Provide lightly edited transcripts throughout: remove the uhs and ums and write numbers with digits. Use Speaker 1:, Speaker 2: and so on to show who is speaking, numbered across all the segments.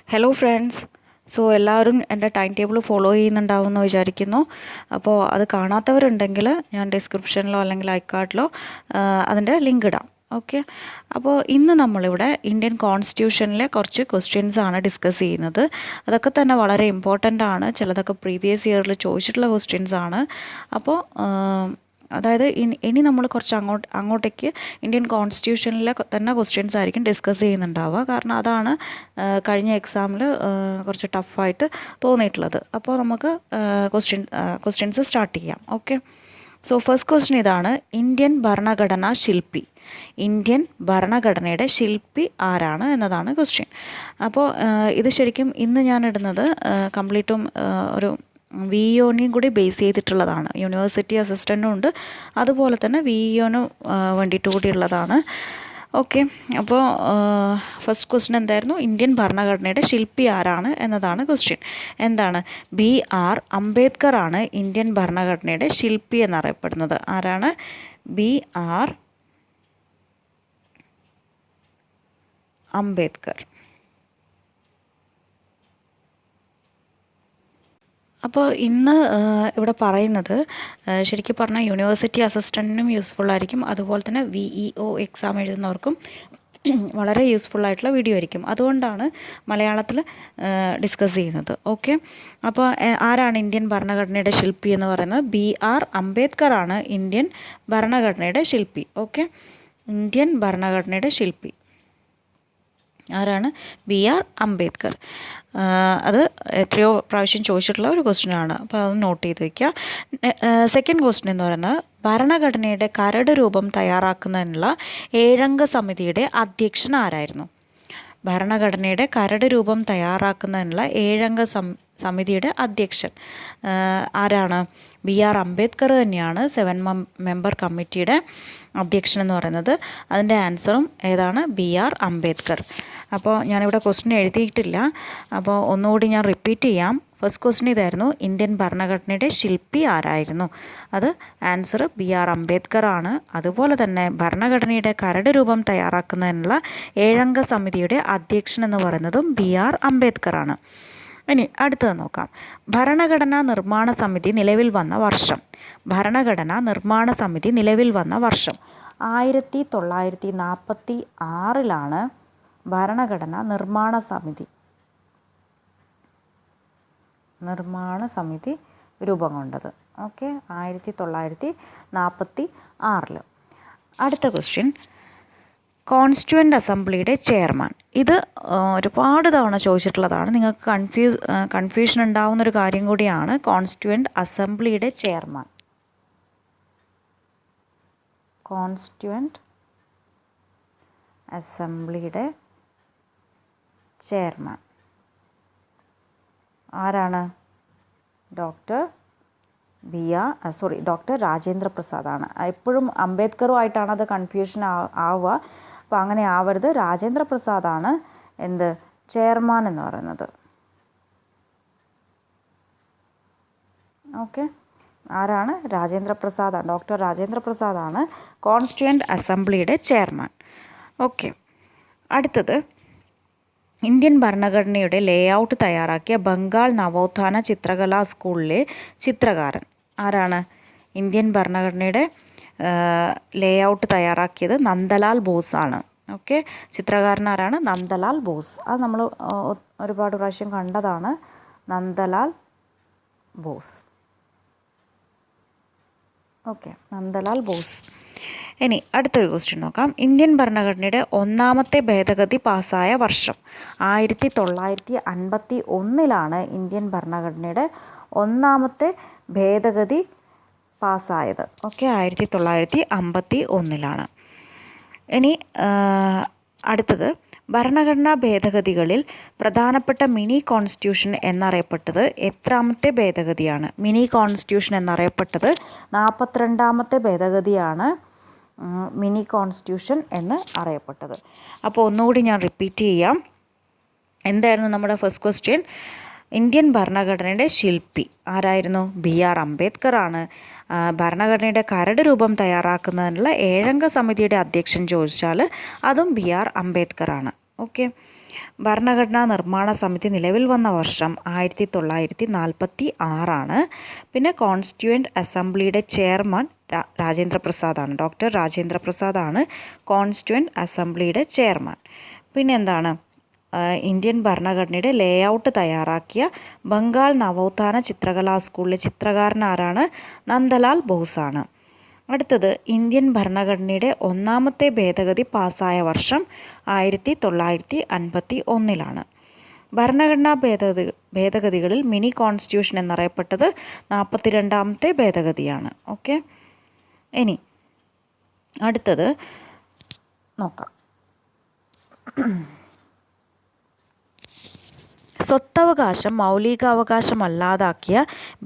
Speaker 1: Hello friends. എല്ലാവരും എൻ്റെ time table follow ചെയ്യുന്നുണ്ടാവുമെന്ന് വിചാരിക്കുന്നു. അപ്പോൾ അത് കാണാത്തവരുണ്ടെങ്കിൽ ഞാൻ ഡിസ്ക്രിപ്ഷനിലോ അല്ലെങ്കിൽ ഐക്കാർഡിലോ അതിൻ്റെ ലിങ്ക് ഇടാം. ഓക്കെ. അപ്പോൾ ഇന്ന് നമ്മളിവിടെ ഇന്ത്യൻ കോൺസ്റ്റിറ്റ്യൂഷനിലെ കുറച്ച് ക്വസ്റ്റ്യൻസ് ആണ് ഡിസ്കസ് ചെയ്യുന്നത്. അതൊക്കെ തന്നെ വളരെ ഇമ്പോർട്ടൻ്റ് ആണ്. ചിലതൊക്കെ പ്രീവിയസ് ഇയറിൽ ചോദിച്ചിട്ടുള്ള ക്വസ്റ്റ്യൻസ് ആണ്. അപ്പോൾ അതായത് ഇനി നമ്മൾ കുറച്ച് അങ്ങോട്ടേക്ക് ഇന്ത്യൻ കോൺസ്റ്റിറ്റ്യൂഷനിലെ തന്നെ ക്വസ്റ്റ്യൻസ് ആയിരിക്കും ഡിസ്കസ് ചെയ്യുന്നുണ്ടാവുക. കാരണം അതാണ് കഴിഞ്ഞ എക്സാമിൽ കുറച്ച് ടഫായിട്ട് തോന്നിയിട്ടുള്ളത്. അപ്പോൾ നമുക്ക് ക്വസ്റ്റ്യൻസ് സ്റ്റാർട്ട് ചെയ്യാം. ഓക്കെ. ഫസ്റ്റ് ക്വസ്റ്റ്യൻ ഇതാണ്: ഇന്ത്യൻ ഭരണഘടനാ ശില്പി. ഇന്ത്യൻ ഭരണഘടനയുടെ ശില്പി ആരാണ് എന്നതാണ് ക്വസ്റ്റ്യൻ. അപ്പോൾ ഇത് ശരിക്കും ഇന്ന് ഞാൻ ഇടുന്നത് കംപ്ലീറ്റും ഒരു വിഇഒനെയും കൂടി ബേസ് ചെയ്തിട്ടുള്ളതാണ്. യൂണിവേഴ്സിറ്റി അസിസ്റ്റൻറ്റും ഉണ്ട്, അതുപോലെ തന്നെ വിഇഒന് വേണ്ടിയിട്ട് കൂടിയുള്ളതാണ്. ഓക്കെ. അപ്പോൾ ഫസ്റ്റ് ക്വസ്റ്റ്യൻ എന്തായിരുന്നു? ഇന്ത്യൻ ഭരണഘടനയുടെ ശില്പി ആരാണ് എന്നതാണ് ക്വസ്റ്റ്യൻ. എന്താണ്? BR അംബേദ്കർ ആണ് ഇന്ത്യൻ ഭരണഘടനയുടെ ശില്പി എന്നറിയപ്പെടുന്നത്. ആരാണ്? BR അംബേദ്കർ. അപ്പോൾ ഇന്ന് ഇവിടെ പറയുന്നത് ശരിക്കും പറഞ്ഞാൽ യൂണിവേഴ്സിറ്റി അസിസ്റ്റൻറ്റിനും യൂസ്ഫുൾ ആയിരിക്കും, അതുപോലെ തന്നെ വിഇഒ എക്സാം എഴുതുന്നവർക്കും വളരെ യൂസ്ഫുൾ ആയിട്ടുള്ള വീഡിയോ ആയിരിക്കും. അതുകൊണ്ടാണ് മലയാളത്തിൽ ഡിസ്കസ് ചെയ്യുന്നത്. ഓക്കെ. അപ്പോൾ ആരാണ് ഇന്ത്യൻ ഭരണഘടനയുടെ ശില്പി എന്ന് പറയുന്നത്? BR അംബേദ്കർ ആണ് ഇന്ത്യൻ ഭരണഘടനയുടെ ശില്പി. ഓക്കെ. ഇന്ത്യൻ ഭരണഘടനയുടെ ശില്പി ആരാണ്? BR അംബേദ്കർ. അത് എത്രയോ പ്രാവശ്യം ചോദിച്ചിട്ടുള്ള ഒരു ക്വസ്റ്റ്യനാണ്. അപ്പോൾ അത് നോട്ട് ചെയ്ത് വയ്ക്കുക. സെക്കൻഡ് ക്വസ്റ്റ്യൻ എന്ന് പറയുന്നത് ഭരണഘടനയുടെ കരട് രൂപം തയ്യാറാക്കുന്നതിനുള്ള 7 അംഗ സമിതിയുടെ അധ്യക്ഷൻ ആരായിരുന്നു? ഭരണഘടനയുടെ കരട് രൂപം തയ്യാറാക്കുന്നതിനുള്ള 7 അംഗ സമിതിയുടെ അധ്യക്ഷൻ ആരാണ്? BR അംബേദ്കർ തന്നെയാണ് 7 മെമ്പർ കമ്മിറ്റിയുടെ അധ്യക്ഷൻ എന്ന് പറയുന്നത്. അതിൻ്റെ ആൻസറും ഏതാണ്? BR അംബേദ്കർ. അപ്പോൾ ഞാനിവിടെ ക്വസ്റ്റ്യൻ എഴുതിയിട്ടില്ല, അപ്പോൾ ഒന്നുകൂടി ഞാൻ റിപ്പീറ്റ് ചെയ്യാം. ഫസ്റ്റ് ക്വസ്റ്റ്യൻ ഇതായിരുന്നു: ഇന്ത്യൻ ഭരണഘടനയുടെ ശില്പി ആരായിരുന്നു? അത് ആൻസർ BR അംബേദ്കർ ആണ്. അതുപോലെ തന്നെ ഭരണഘടനയുടെ കരട് രൂപം തയ്യാറാക്കുന്നതിനുള്ള 7 അംഗ സമിതിയുടെ അധ്യക്ഷൻ എന്ന് പറയുന്നതും BR അംബേദ്കർ ആണ്. ഇനി അടുത്തത് നോക്കാം. ഭരണഘടനാ നിർമ്മാണ സമിതി നിലവിൽ വന്ന വർഷം. ഭരണഘടനാ നിർമ്മാണ സമിതി നിലവിൽ വന്ന വർഷം 1946 ഭരണഘടനാ നിർമ്മാണ സമിതി രൂപം കൊണ്ടത്. ഓക്കെ. 1946. അടുത്ത ക്വസ്റ്റ്യൻ: കോൺസ്റ്റിറ്റ്യൂവൻ്റ് അസംബ്ലിയുടെ ചെയർമാൻ. ഇത് ഒരുപാട് തവണ ചോദിച്ചിട്ടുള്ളതാണ്. നിങ്ങൾക്ക് കൺഫ്യൂഷൻ ഉണ്ടാവുന്നൊരു കാര്യം കൂടിയാണ്. കോൺസ്റ്റിറ്റ്യൂവൻ്റ് അസംബ്ലിയുടെ ചെയർമാൻ. കോൺസ്റ്റിറ്റ്യൂവൻ്റ് അസംബ്ലിയുടെ ചെയർമാൻ ആരാണ്? ഡോക്ടർ രാജേന്ദ്ര പ്രസാദ് ആണ്. എപ്പോഴും അംബേദ്കറുമായിട്ടാണ് അത് കൺഫ്യൂഷൻ ആവുക. അപ്പോൾ അങ്ങനെ ആവരുത്. രാജേന്ദ്ര പ്രസാദാണ് എന്ത്? ചെയർമാൻ എന്ന് പറയുന്നത്. ഓക്കെ. ആരാണ്? രാജേന്ദ്ര പ്രസാദ്. ഡോക്ടർ രാജേന്ദ്ര പ്രസാദാണ് കോൺസ്റ്റിറ്റ്യൂവൻ്റ് അസംബ്ലിയുടെ ചെയർമാൻ. ഓക്കെ. അടുത്തത്: ഇന്ത്യൻ ഭരണഘടനയുടെ ലേഔട്ട് തയ്യാറാക്കിയ ബംഗാൾ നവോത്ഥാന ചിത്രകലാ സ്കൂളിലെ ചിത്രകാരൻ ആരാണ്? ഇന്ത്യൻ ഭരണഘടനയുടെ ലേഔട്ട് തയ്യാറാക്കിയത് നന്ദലാൽ ബോസ് ആണ്. ഓക്കെ. ചിത്രകാരൻ ആരാണ്? നന്ദലാൽ ബോസ്. അത് നമ്മൾ ഒരുപാട് പ്രാവശ്യം കണ്ടതാണ്. നന്ദലാൽ ബോസ്. ഓക്കെ. നന്ദലാൽ ബോസ്. ഇനി അടുത്തൊരു ക്വസ്റ്റ്യൻ നോക്കാം. ഇന്ത്യൻ ഭരണഘടനയുടെ 1ാമത്തെ ഭേദഗതി പാസ്സായ വർഷം. 1951 ഇന്ത്യൻ ഭരണഘടനയുടെ 1ാമത്തെ ഭേദഗതി പാസ്സായത്. ഓക്കെ. 1951. ഇനി അടുത്തത്: ഭരണഘടനാ ഭേദഗതികളിൽ പ്രധാനപ്പെട്ട മിനി കോൺസ്റ്റിറ്റ്യൂഷൻ എന്നറിയപ്പെട്ടത് എത്രാമത്തെ ഭേദഗതിയാണ്? മിനി കോൺസ്റ്റിറ്റ്യൂഷൻ എന്നറിയപ്പെട്ടത് 42ാമത്തെ ഭേദഗതിയാണ് മിനി കോൺസ്റ്റിറ്റ്യൂഷൻ എന്ന് അറിയപ്പെട്ടത്. അപ്പോൾ ഒന്നുകൂടി ഞാൻ റിപ്പീറ്റ് ചെയ്യാം. എന്തായിരുന്നു നമ്മുടെ ഫസ്റ്റ് ക്വസ്റ്റ്യൻ? ഇന്ത്യൻ ഭരണഘടനയുടെ ശില്പി ആരായിരുന്നു? BR അംബേദ്കർ ആണ്. ഭരണഘടനയുടെ കരട് രൂപം തയ്യാറാക്കുന്നതിനുള്ള 7 അംഗ സമിതിയുടെ അധ്യക്ഷൻ ചോദിച്ചാൽ അതും BR അംബേദ്കർ ആണ്. ഓക്കെ. ഭരണഘടനാ നിർമ്മാണ സമിതി നിലവിൽ വന്ന വർഷം 1946. പിന്നെ കോൺസ്റ്റിറ്റ്യൂവൻ്റ് അസംബ്ലിയുടെ ചെയർമാൻ രാജേന്ദ്ര പ്രസാദാണ്. ഡോക്ടർ രാജേന്ദ്ര പ്രസാദാണ് കോൺസ്റ്റിറ്റ്യൂവൻ്റ് അസംബ്ലിയുടെ ചെയർമാൻ. പിന്നെ എന്താണ്, ഇന്ത്യൻ ഭരണഘടനയുടെ ലേഔട്ട് തയ്യാറാക്കിയ ബംഗാൾ നവോത്ഥാന ചിത്രകലാ സ്കൂളിലെ ചിത്രകാരൻ ആരാണ്? നന്ദലാൽ ബോസാണ്. അടുത്തത്, ഇന്ത്യൻ ഭരണഘടനയുടെ ഒന്നാമത്തെ ഭേദഗതി പാസ്സായ വർഷം 1951. ഭരണഘടനാ ഭേദഗതികളിൽ മിനി കോൺസ്റ്റിറ്റ്യൂഷൻ എന്നറിയപ്പെട്ടത് 42ാമത്തെ ഭേദഗതിയാണ്. ഓക്കെ, ഇനി അടുത്തത് നോക്കാം. സ്വത്തവകാശം മൗലികാവകാശമല്ലാതാക്കിയ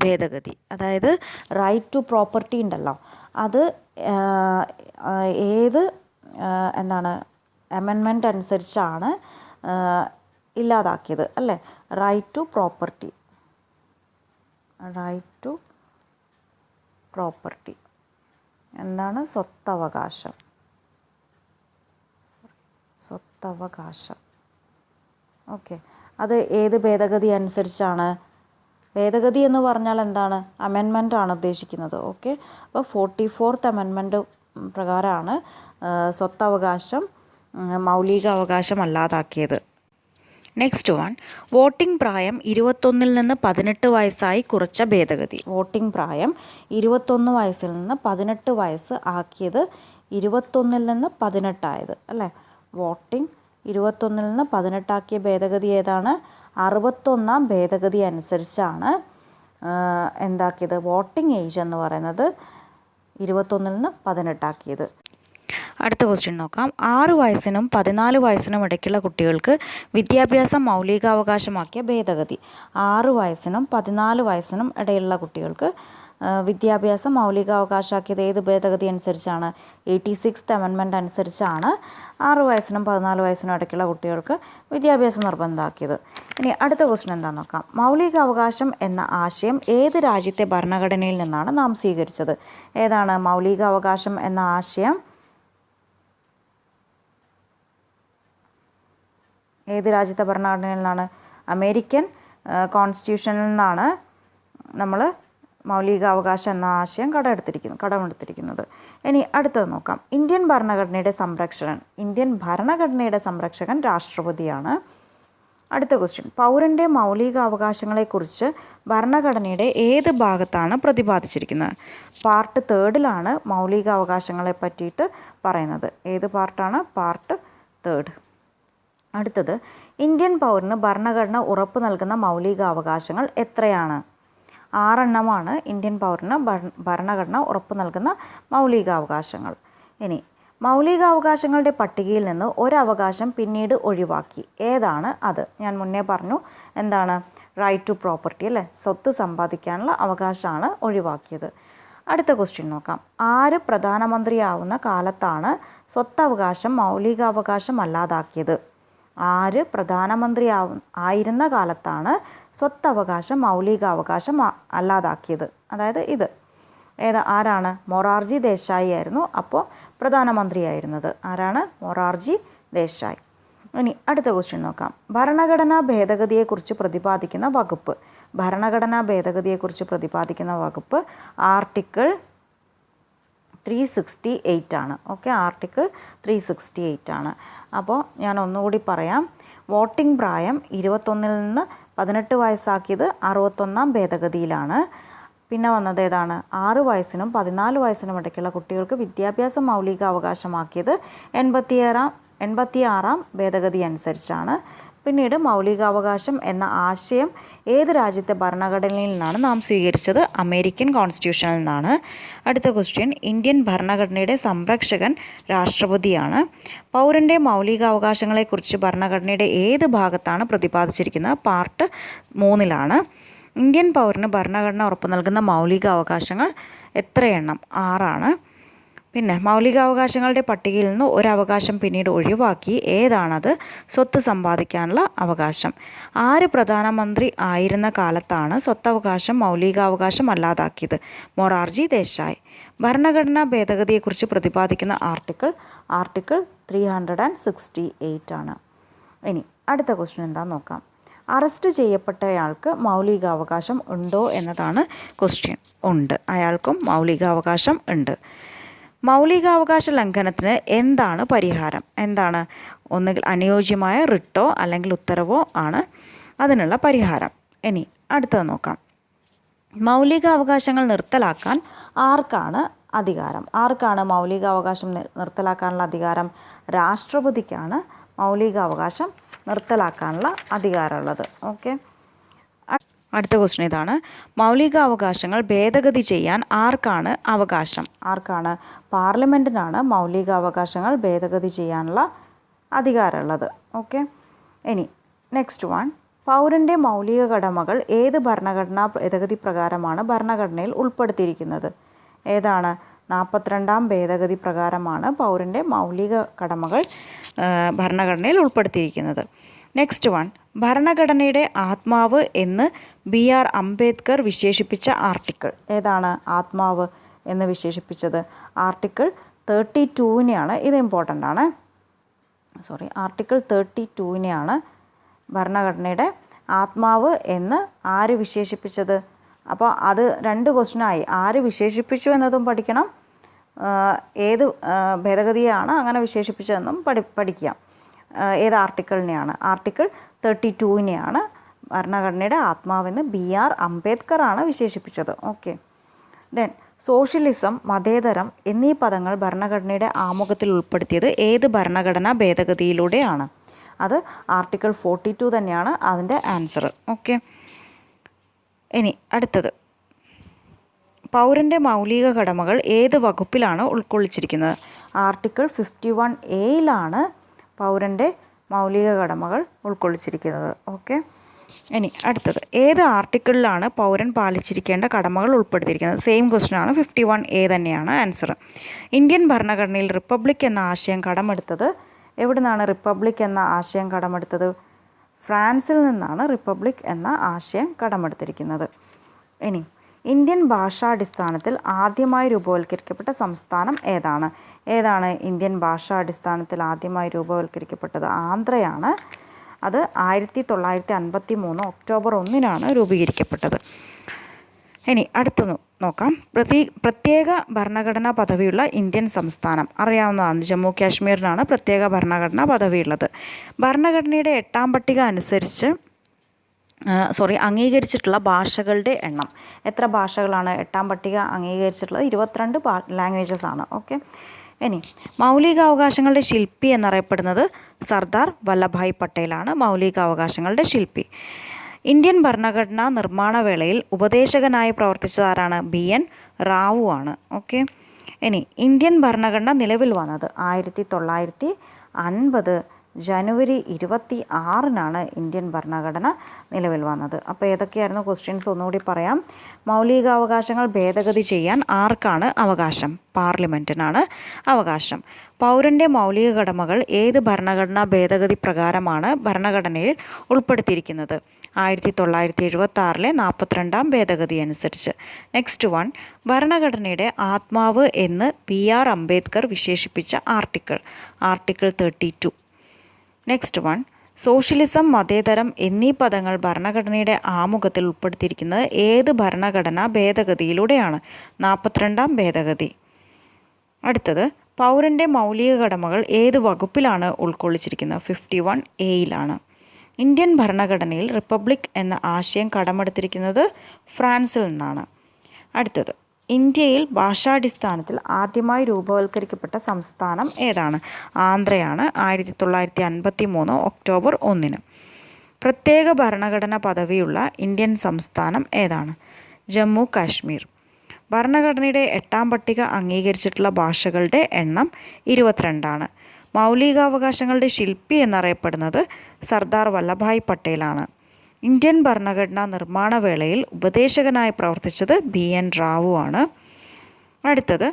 Speaker 1: ഭേദഗതി, അതായത് റൈറ്റ് ടു പ്രോപ്പർട്ടി ഉണ്ടല്ലോ, അത് ഏത് അമെൻമെൻ്റ് അനുസരിച്ചാണ് ഇല്ലാതാക്കിയത് അല്ലേ? റൈറ്റ് ടു പ്രോപ്പർട്ടി എന്താണ്? സ്വത്തവകാശം. ഓക്കെ, അത് ഏത് ഭേദഗതി അനുസരിച്ചാണ്? ഭേദഗതി എന്ന് പറഞ്ഞാൽ എന്താണ്? അമെൻമെൻ്റ് ആണ് ഉദ്ദേശിക്കുന്നത്. ഓക്കെ, അപ്പോൾ 44th അമെൻമെൻറ്റ് പ്രകാരമാണ് സ്വത്തവകാശം മൗലികാവകാശം അല്ലാതാക്കിയത്. നെക്സ്റ്റ് വൺ, വോട്ടിംഗ് പ്രായം 21 നിന്ന് 18 വയസ്സായി കുറച്ച ഭേദഗതി. വോട്ടിംഗ് പ്രായം 21 വയസ്സിൽ നിന്ന് 18 വയസ്സ് ആക്കിയത് 21 നിന്ന് 18 ആയത് അല്ലേ? വോട്ടിംഗ് 21 നിന്ന് 18 ആക്കിയ ഭേദഗതി ഏതാണ്? 61ാം ഭേദഗതി അനുസരിച്ചാണ് എന്താക്കിയത്? വോട്ടിംഗ് ഏജ് എന്ന് പറയുന്നത് 21 നിന്ന് 18 ആക്കിയത്. അടുത്ത ക്വസ്റ്റ്യൻ നോക്കാം. 6 വയസ്സിനും 14 വയസ്സിനും ഇടയ്ക്കുള്ള കുട്ടികൾക്ക് വിദ്യാഭ്യാസം മൗലികാവകാശമാക്കിയ ഭേദഗതി. 6 വയസ്സിനും 14 വയസ്സിനും ഇടയിലുള്ള കുട്ടികൾക്ക് വിദ്യാഭ്യാസം മൗലികാവകാശമാക്കിയത് ഏത് ഭേദഗതി അനുസരിച്ചാണ്? 86th അമെൻമെൻറ്റ് അനുസരിച്ചാണ് 6 വയസ്സിനും 14 വയസ്സിനും ഇടയ്ക്കുള്ള കുട്ടികൾക്ക് വിദ്യാഭ്യാസം നിർബന്ധമാക്കിയത്. ഇനി അടുത്ത ക്വസ്റ്റ്യൻ എന്താണെന്ന് നോക്കാം. മൗലികാവകാശം എന്ന ആശയം ഏത് രാജ്യത്തെ ഭരണഘടനയിൽ നിന്നാണ് നാം സ്വീകരിച്ചത്? ഏതാണ് മൗലികാവകാശം എന്ന ആശയം? ഏത് രാജ്യത്തെ ഭരണഘടനയിൽ നിന്നാണ്? അമേരിക്കൻ കോൺസ്റ്റിറ്റ്യൂഷനിൽ നിന്നാണ് നമ്മൾ മൗലികാവകാശം എന്ന ആശയം കടമെടുത്തിരിക്കുന്നത്. ഇനി അടുത്തത് നോക്കാം. ഇന്ത്യൻ ഭരണഘടനയുടെ സംരക്ഷകൻ രാഷ്ട്രപതിയാണ്. അടുത്ത ക്വസ്റ്റ്യൻ, പൗരൻ്റെ മൗലികാവകാശങ്ങളെക്കുറിച്ച് ഭരണഘടനയുടെ ഏത് ഭാഗത്താണ് പ്രതിപാദിച്ചിരിക്കുന്നത്? പാർട്ട് 3 മൗലികാവകാശങ്ങളെ പറ്റിയിട്ട് പറയുന്നത്. ഏത് പാർട്ടാണ്? പാർട്ട് 3. അടുത്തത്, ഇന്ത്യൻ പൗരന് ഭരണഘടന ഉറപ്പ് നൽകുന്ന മൗലികാവകാശങ്ങൾ എത്രയാണ്? 6 എണ്ണമാണ് ഇന്ത്യൻ പൗരന് ഭരണഘടന ഉറപ്പ് നൽകുന്ന മൗലികാവകാശങ്ങൾ. ഇനി മൗലികാവകാശങ്ങളുടെ പട്ടികയിൽ നിന്ന് ഒരവകാശം പിന്നീട് ഒഴിവാക്കി. ഏതാണ് അത്? ഞാൻ മുന്നേ പറഞ്ഞു എന്താണ്? റൈറ്റ് ടു പ്രോപ്പർട്ടി അല്ലേ? സ്വത്ത് സമ്പാദിക്കാനുള്ള അവകാശമാണ് ഒഴിവാക്കിയത്. അടുത്ത ക്വസ്റ്റ്യൻ നോക്കാം. ആര് പ്രധാനമന്ത്രിയാവുന്ന കാലത്താണ് സ്വത്തവകാശം മൗലികാവകാശം അല്ലാതാക്കിയത്? ആര് പ്രധാനമന്ത്രി ആയിരുന്ന കാലത്താണ് സ്വത്തവകാശം മൗലികാവകാശം അല്ലാതാക്കിയത്? അതായത് ഇത് ആരാണ്? മൊറാർജി ദേശായി ആയിരുന്നു അപ്പോൾ പ്രധാനമന്ത്രിയായിരുന്നത്. ആരാണ്? മൊറാർജി ദേശായി. ഇനി അടുത്ത ക്വസ്റ്റ്യൻ നോക്കാം. ഭരണഘടനാ ഭേദഗതിയെക്കുറിച്ച് പ്രതിപാദിക്കുന്ന വകുപ്പ്. ഭരണഘടനാ ഭേദഗതിയെക്കുറിച്ച് പ്രതിപാദിക്കുന്ന വകുപ്പ് ആർട്ടിക്കിൾ 368 ആണ്. ഓക്കെ, ആർട്ടിക്കിൾ 368 ആണ്. അപ്പോൾ ഞാൻ ഒന്നുകൂടി പറയാം. വോട്ടിംഗ് പ്രായം 21 നിന്ന് 18 വയസ്സാക്കിയത് 61ാം ഭേദഗതിയിലാണ്. പിന്നെ വന്നത് ഏതാണ്? 6 വയസ്സിനും 14 വയസ്സിനും ഇടയ്ക്കുള്ള കുട്ടികൾക്ക് വിദ്യാഭ്യാസം മൗലികാവകാശമാക്കിയത് 86ാം ഭേദഗതി അനുസരിച്ചാണ്. പിന്നീട് മൗലികാവകാശം എന്ന ആശയം ഏത് രാജ്യത്തെ ഭരണഘടനയിൽ നിന്നാണ് നാം സ്വീകരിച്ചത്? അമേരിക്കൻ കോൺസ്റ്റിറ്റ്യൂഷനിൽ നിന്നാണ്. അടുത്ത ക്വസ്റ്റ്യൻ, ഇന്ത്യൻ ഭരണഘടനയുടെ സംരക്ഷകൻ രാഷ്ട്രപതിയാണ്. പൗരൻ്റെ മൗലികാവകാശങ്ങളെക്കുറിച്ച് ഭരണഘടനയുടെ ഏത് ഭാഗത്താണ് പ്രതിപാദിച്ചിരിക്കുന്നത്? പാർട്ട് 3 ഇന്ത്യൻ പൗരന് ഭരണഘടന ഉറപ്പു നൽകുന്ന മൗലികാവകാശങ്ങൾ എത്ര എണ്ണം? 6. പിന്നെ മൗലികാവകാശങ്ങളുടെ പട്ടികയിൽ നിന്ന് ഒരവകാശം പിന്നീട് ഒഴിവാക്കി. ഏതാണത്? സ്വത്ത് സമ്പാദിക്കാനുള്ള അവകാശം. ആര് പ്രധാനമന്ത്രി ആയിരുന്ന കാലത്താണ് സ്വത്തവകാശം മൗലികാവകാശം അല്ലാതാക്കിയത്? മൊറാർജി ദേശായി. ഭരണഘടനാ ഭേദഗതിയെക്കുറിച്ച് പ്രതിപാദിക്കുന്ന ആർട്ടിക്കിൾ 368 ആണ്. ഇനി അടുത്ത ക്വസ്റ്റ്യൻ എന്താണെന്ന് നോക്കാം. അറസ്റ്റ് ചെയ്യപ്പെട്ടയാൾക്ക് മൗലികാവകാശം ഉണ്ടോ എന്നതാണ് ക്വസ്റ്റ്യൻ. ഉണ്ട്, അയാൾക്കും മൗലികാവകാശം ഉണ്ട്. മൗലികാവകാശ ലംഘനത്തിന് എന്താണ് പരിഹാരം? എന്താണ്? ഒന്നുകിൽ അനുയോജ്യമായ റിട്ടോ അല്ലെങ്കിൽ ഉത്തരവോ ആണ് അതിനുള്ള പരിഹാരം. ഇനി അടുത്തത് നോക്കാം. മൗലികാവകാശങ്ങൾ നിർത്തലാക്കാൻ ആർക്കാണ് അധികാരം? ആർക്കാണ് മൗലികാവകാശം നിർത്തലാക്കാനുള്ള അധികാരം? രാഷ്ട്രപതിക്കാണ് മൗലികാവകാശം നിർത്തലാക്കാനുള്ള അധികാരമുള്ളത്. ഓക്കെ, അടുത്ത ക്വസ്റ്റ്യൻ ഇതാണ്. മൗലികാവകാശങ്ങൾ ഭേദഗതി ചെയ്യാൻ ആർക്കാണ് അവകാശം? ആർക്കാണ്? പാർലമെൻറ്റിനാണ് മൗലികാവകാശങ്ങൾ ഭേദഗതി ചെയ്യാനുള്ള അധികാരമുള്ളത്. ഓക്കെ, ഇനി നെക്സ്റ്റ് വൺ. പൗരൻ്റെ മൗലിക കടമകൾ ഏത് ഭരണഘടനാ ഭേദഗതി പ്രകാരമാണ് ഭരണഘടനയിൽ ഉൾപ്പെടുത്തിയിരിക്കുന്നത്? ഏതാണ്? 42-ാം ഭേദഗതി പ്രകാരമാണ് പൗരൻ്റെ മൗലിക കടമകൾ ഭരണഘടനയിൽ ഉൾപ്പെടുത്തിയിരിക്കുന്നത്. Next one. ഭരണഘടനയുടെ ആത്മാവ് എന്ന് BR അംബേദ്കർ വിശേഷിപ്പിച്ച ആർട്ടിക്കിൾ ഏതാണ്? ആത്മാവ് എന്ന് വിശേഷിപ്പിച്ചത് ആർട്ടിക്കിൾ 32-നെയാണ്. ഇത് ഇമ്പോർട്ടൻ്റ് ആണ്. ആർട്ടിക്കിൾ 32-നെയാണ് ഭരണഘടനയുടെ ആത്മാവ് എന്ന് ആര് വിശേഷിപ്പിച്ചത്? അപ്പോൾ അത് 2 ക്വസ്റ്റ്യനായി. ആര് വിശേഷിപ്പിച്ചു എന്നതും പഠിക്കണം, ഏത് ഭേദഗതിയാണ് അങ്ങനെ വിശേഷിപ്പിച്ചതെന്നും പഠിക്കാം. ഏത് ആർട്ടിക്കിളിനെയാണ്? ആർട്ടിക്കിൾ 32-നെയാണ് ഭരണഘടനയുടെ ആത്മാവെന്ന് BR അംബേദ്കർ ആണ് വിശേഷിപ്പിച്ചത്. ഓക്കെ, ദെൻ സോഷ്യലിസം, മതേതരം എന്നീ പദങ്ങൾ ഭരണഘടനയുടെ ആമുഖത്തിൽ ഉൾപ്പെടുത്തിയത് ഏത് ഭരണഘടനാ ഭേദഗതിയിലൂടെയാണ്? അത് ആർട്ടിക്കിൾ 42 തന്നെയാണ് അതിൻ്റെ ആൻസർ. ഓക്കെ, ഇനി അടുത്തത്. പൗരൻ്റെ മൗലിക കടമകൾ ഏത് വകുപ്പിലാണ് ഉൾക്കൊള്ളിച്ചിരിക്കുന്നത്? ആർട്ടിക്കിൾ 51A പൗരൻ്റെ മൗലിക കടമകൾ ഉൾക്കൊള്ളിച്ചിരിക്കുന്നത്. ഓക്കെ, ഇനി അടുത്തത്. ഏത് ആർട്ടിക്കിളിലാണ് പൗരൻ പാലിച്ചിരിക്കേണ്ട കടമകൾ ഉൾപ്പെടുത്തിയിരിക്കുന്നത്? സെയിം ക്വസ്റ്റ്യനാണ്. 51A തന്നെയാണ് ആൻസർ. ഇന്ത്യൻ ഭരണഘടനയിൽ റിപ്പബ്ലിക് എന്ന ആശയം കടമെടുത്തത് എവിടെ നിന്നാണ്? റിപ്പബ്ലിക് എന്ന ആശയം കടമെടുത്തത് ഫ്രാൻസിൽ നിന്നാണ് റിപ്പബ്ലിക് എന്ന ആശയം കടമെടുത്തിരിക്കുന്നത്. ഇനി ഇന്ത്യൻ ഭാഷാടിസ്ഥാനത്തിൽ ആദ്യമായി രൂപവൽക്കരിക്കപ്പെട്ട സംസ്ഥാനം ഏതാണ്? ഏതാണ് ഇന്ത്യൻ ഭാഷാടിസ്ഥാനത്തിൽ ആദ്യമായി രൂപവൽക്കരിക്കപ്പെട്ടത്? ആന്ധ്രയാണ്. അത് 1953 ഒക്ടോബർ 1-നാണ് രൂപീകരിക്കപ്പെട്ടത്. ഇനി അടുത്തത് നോക്കാം. പ്രത്യേക ഭരണഘടനാ പദവിയുള്ള ഇന്ത്യൻ സംസ്ഥാനം അറിയാവുന്നതാണ്. ജമ്മു കാശ്മീരിനാണ് പ്രത്യേക ഭരണഘടനാ പദവിയുള്ളത്. ഭരണഘടനയുടെ 8-ാം പട്ടിക അനുസരിച്ച് അംഗീകരിച്ചിട്ടുള്ള ഭാഷകളുടെ എണ്ണം എത്ര ഭാഷകളാണ്? 8-ാം പട്ടിക അംഗീകരിച്ചിട്ടുള്ളത് 22 ലാംഗ്വേജസ് ആണ്. ഓക്കെ, ഇനി മൗലികാവകാശങ്ങളുടെ ശില്പി എന്നറിയപ്പെടുന്നത് സർദാർ വല്ലഭായ് പട്ടേലാണ് മൗലികാവകാശങ്ങളുടെ ശില്പി. ഇന്ത്യൻ ഭരണഘടനാ നിർമ്മാണ വേളയിൽ ഉപദേശകനായി പ്രവർത്തിച്ചതാരാണ്? BN റാവു ആണ്. ഓക്കെ, ഇനി ഇന്ത്യൻ ഭരണഘടന നിലവിൽ വന്നത് 1950 ജനുവരി 26-നാണ് ഇന്ത്യൻ ഭരണഘടന നിലവിൽ വന്നത്. അപ്പോൾ ഏതൊക്കെയായിരുന്നു ക്വസ്റ്റ്യൻസ് ഒന്നുകൂടി പറയാം. മൗലികാവകാശങ്ങൾ ഭേദഗതി ചെയ്യാൻ ആർക്കാണ് അവകാശം? പാർലമെൻറ്റിനാണ് അവകാശം. പൗരൻ്റെ മൗലിക കടമകൾ ഏത് ഭരണഘടനാ ഭേദഗതി പ്രകാരമാണ് ഭരണഘടനയിൽ ഉൾപ്പെടുത്തിയിരിക്കുന്നത്? 1976-ലെ 42-ാം ഭേദഗതി അനുസരിച്ച്. Next one. ഭരണഘടനയുടെ ആത്മാവ് എന്ന് BR അംബേദ്കർ വിശേഷിപ്പിച്ച article? Article 32. Next one. Socialism, മതേതരം എന്നീ പദങ്ങൾ ഭരണഘടനയുടെ ആമുഖത്തിൽ ഉൾപ്പെടുത്തിയിരിക്കുന്നത് ഏത് ഭരണഘടനാ ഭേദഗതിയിലൂടെയാണ്? 42-ാം ഭേദഗതി. അടുത്തത്. പൗരൻ്റെ മൗലിക കടമകൾ ഏത് വകുപ്പിലാണ് ഉൾക്കൊള്ളിച്ചിരിക്കുന്നത്? 51A ഇന്ത്യൻ ഭരണഘടനയിൽ റിപ്പബ്ലിക് എന്ന ആശയം കടമെടുത്തിരിക്കുന്നത് ഫ്രാൻസിൽ നിന്നാണ്. അടുത്തത്. ഇന്ത്യയിൽ ഭാഷാടിസ്ഥാനത്തിൽ ആദ്യമായി രൂപവൽക്കരിക്കപ്പെട്ട സംസ്ഥാനം ഏതാണ്? ആന്ധ്രയാണ്. 1953 ഒക്ടോബർ 1-ന്. പ്രത്യേക ഭരണഘടനാ പദവിയുള്ള ഇന്ത്യൻ സംസ്ഥാനം ഏതാണ്? ജമ്മു കാശ്മീർ. ഭരണഘടനയുടെ 8-ാം പട്ടിക അംഗീകരിച്ചിട്ടുള്ള ഭാഷകളുടെ എണ്ണം 22 മൗലികാവകാശങ്ങളുടെ ശില്പി എന്നറിയപ്പെടുന്നത് സർദാർ വല്ലഭായ് പട്ടേലാണ്. ഇന്ത്യൻ ഭരണഘടനാ നിർമ്മാണ വേളയിൽ ഉപദേശകനായി പ്രവർത്തിച്ചത് BN റാവു ആണ്. അടുത്തത്.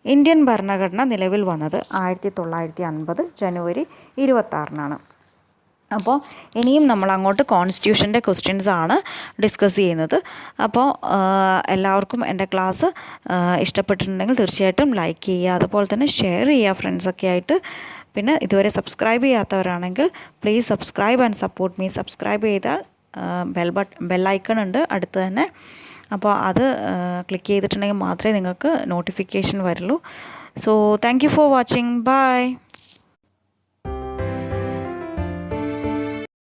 Speaker 1: ഇന്ത്യൻ ഭരണഘടന നിലവിൽ വന്നത് 1950 ജനുവരി 26-നാണ്. അപ്പോൾ ഇനിയും നമ്മൾ അങ്ങോട്ട് കോൺസ്റ്റിറ്റ്യൂഷൻ്റെ ക്വസ്റ്റ്യൻസ് ആണ് ഡിസ്കസ് ചെയ്യുന്നത്. അപ്പോൾ എല്ലാവർക്കും എൻ്റെ ക്ലാസ് ഇഷ്ടപ്പെട്ടിട്ടുണ്ടെങ്കിൽ തീർച്ചയായിട്ടും ലൈക്ക് ചെയ്യുക, അതുപോലെ തന്നെ ഷെയർ ചെയ്യുക ഫ്രണ്ട്സൊക്കെ ആയിട്ട്. പിന്നെ ഇതുവരെ സബ്സ്ക്രൈബ് ചെയ്യാത്തവരാണെങ്കിൽ please subscribe and support me. Subscribe ചെയ്താൽ ബെല്ലൈക്കൺ ഉണ്ട് അടുത്ത് തന്നെ. അപ്പോൾ അത് ക്ലിക്ക് ചെയ്തിട്ടുണ്ടെങ്കിൽ മാത്രമേ നിങ്ങൾക്ക് നോട്ടിഫിക്കേഷൻ വരുള്ളൂ. So thank you for watching. By.